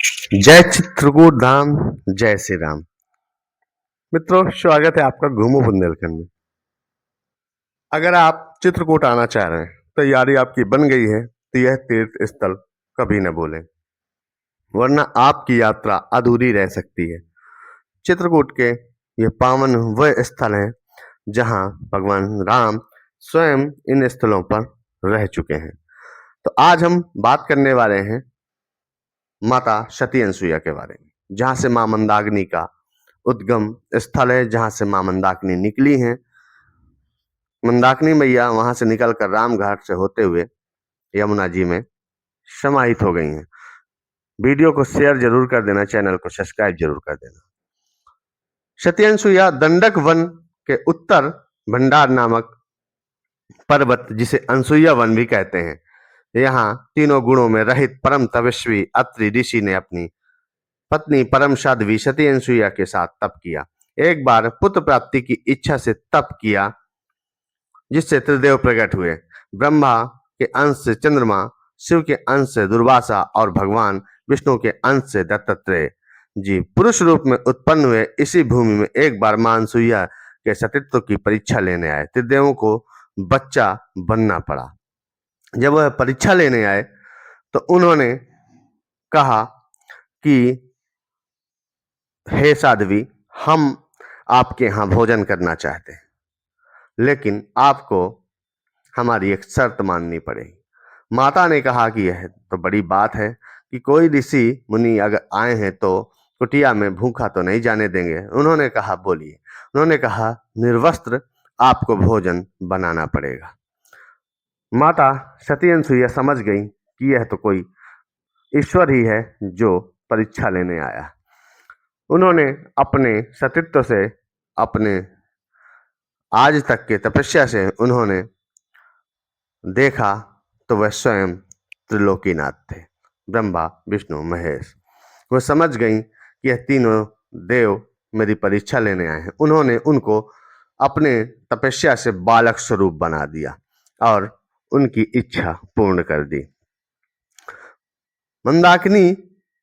जय चित्रकूट धाम, जय श्री राम। मित्रों, स्वागत है आपका घूमो बुंदेलखंड में। अगर आप चित्रकूट आना चाह रहे हैं, तैयारी आपकी बन गई है, तो यह तीर्थ स्थल कभी न भूलें, वरना आपकी यात्रा अधूरी रह सकती है। चित्रकूट के ये पावन वह स्थल है जहां भगवान राम स्वयं इन स्थलों पर रह चुके हैं। तो आज हम बात करने वाले हैं माता सती अनसुईया के बारे में, जहां से मां मंदाकिनी का उद्गम स्थल है, जहां से मां मंदाकिनी निकली हैं। मंदाकिनी मैया वहां से निकलकर रामघाट से होते हुए यमुना जी में समाहित हो गई हैं। वीडियो को शेयर जरूर कर देना, चैनल को सब्सक्राइब जरूर कर देना। सती अनसुईया दंडक वन के उत्तर भंडार नामक पर्वत, जिसे अनसुईया वन भी कहते हैं, यहाँ तीनों गुणों में रहित परम तपस्वी अत्रि ऋषि ने अपनी पत्नी परम साध्वी सती अनसुईया के साथ तप किया। एक बार पुत्र प्राप्ति की इच्छा से तप किया, जिससे त्रिदेव प्रकट हुए। ब्रह्मा के अंश से चंद्रमा, शिव के अंश से दुर्वासा और भगवान विष्णु के अंश से दत्तात्रेय जी पुरुष रूप में उत्पन्न हुए। इसी भूमि में एक बार मां अनसुईया के सतीत्व की परीक्षा लेने आए। त्रिदेवों को बच्चा बनना पड़ा। जब वह परीक्षा लेने आए तो उन्होंने कहा कि हे साध्वी, हम आपके यहाँ भोजन करना चाहते हैं, लेकिन आपको हमारी एक शर्त माननी पड़ेगी। माता ने कहा कि यह तो बड़ी बात है कि कोई ऋषि मुनि अगर आए हैं तो कुटिया में भूखा तो नहीं जाने देंगे। उन्होंने कहा बोलिए। उन्होंने कहा निर्वस्त्र आपको भोजन बनाना पड़ेगा। माता सती अनसुईया समझ गई कि यह तो कोई ईश्वर ही है जो परीक्षा लेने आया। उन्होंने अपने सतीत्व से, अपने आज तक के तपस्या से उन्होंने देखा तो वह स्वयं त्रिलोकीनाथ थे, ब्रह्मा विष्णु महेश। वह समझ गई कि यह तीनों देव मेरी परीक्षा लेने आए हैं। उन्होंने उनको अपने तपस्या से बालक स्वरूप बना दिया और उनकी इच्छा पूर्ण कर दी। मंदाकिनी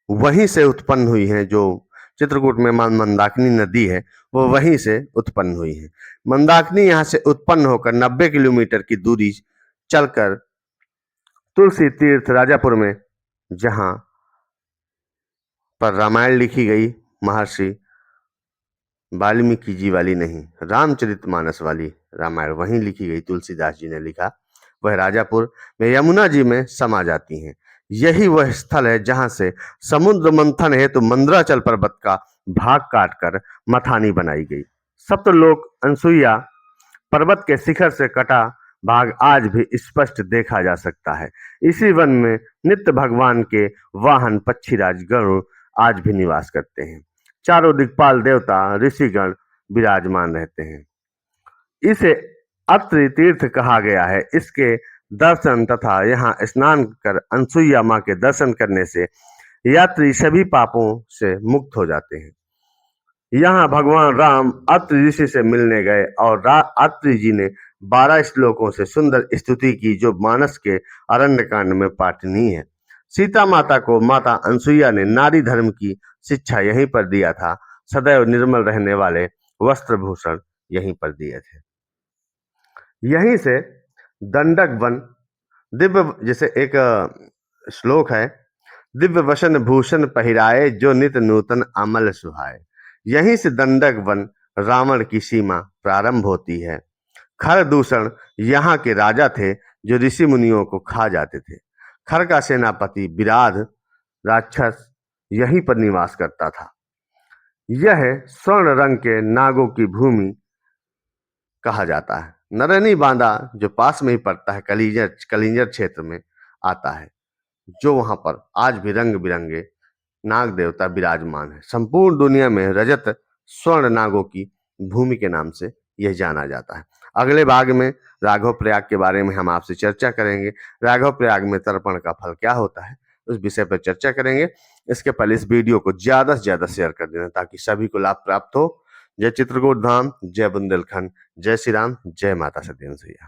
वहीं से उत्पन्न हुई है, जो चित्रकूट में मंदाकिनी नदी है, वो वहीं से उत्पन्न हुई है। मंदाकिनी यहाँ से उत्पन्न होकर 90 किलोमीटर की दूरी चलकर तुलसी तीर्थ राजापुर में, जहां पर रामायण लिखी गई, महर्षि वाल्मीकि जी वाली नहीं, रामचरितमानस वाली रामायण वहीं लिखी गई, तुलसीदास जी ने लिखा, वह राजापुर में यमुना जी में समा जाती हैं। यही वह स्थल है जहां से समुद्र मंथन हेतु मंदराचल पर्वत का भाग काटकर मथानी बनाई गई। सप्तलोक अनसुईया पर्वत के शिखर से कटा भाग आज भी स्पष्ट देखा जा सकता है। इसी वन में नित्य भगवान के वाहन पक्षीराज गरुड़ आज भी निवास करते हैं। चारों दिक्पाल देवता ऋषिगण विराजमान रहते हैं। इसे अत्रि तीर्थ कहा गया है। इसके दर्शन तथा यहाँ स्नान कर अनसुईया माँ के दर्शन करने से यात्री सभी पापों से मुक्त हो जाते हैं। यहाँ भगवान राम अत्रि ऋषि से मिलने गए और अत्रि जी ने 12 श्लोकों से सुंदर स्तुति की, जो मानस के अरण्य कांड में पाठनीय है। सीता माता को माता अनसुईया ने नारी धर्म की शिक्षा यहीं पर दिया था। सदैव निर्मल रहने वाले वस्त्र भूषण यहीं पर दिए थे। यहीं से दंडक वन दिव्य, जैसे एक श्लोक है, दिव्य वसन भूषण पहिराए जो नित नूतन अमल सुहाए। यहीं से दंडक वन रावण की सीमा प्रारंभ होती है। खर दूषण यहाँ के राजा थे जो ऋषि मुनियों को खा जाते थे। खर का सेनापति विराध राक्षस यहीं पर निवास करता था। यह स्वर्ण रंग के नागों की भूमि कहा जाता है। नरनी बांधा जो पास में ही पड़ता है, कलिंजर क्षेत्र में आता है, जो वहां पर आज भी रंग बिरंगे नाग देवता विराजमान है। संपूर्ण दुनिया में रजत स्वर्ण नागों की भूमि के नाम से यह जाना जाता है। अगले भाग में राघव प्रयाग के बारे में हम आपसे चर्चा करेंगे। राघव प्रयाग में तर्पण का फल क्या होता है, उस विषय पर चर्चा करेंगे। इसके पहले इस वीडियो को ज्यादा से ज्यादा शेयर कर देना ताकि सभी को लाभ प्राप्त हो। जय चित्रकूट धाम, जय बुंदेलखंड, जय श्री राम, जय माता सती अनसुईया।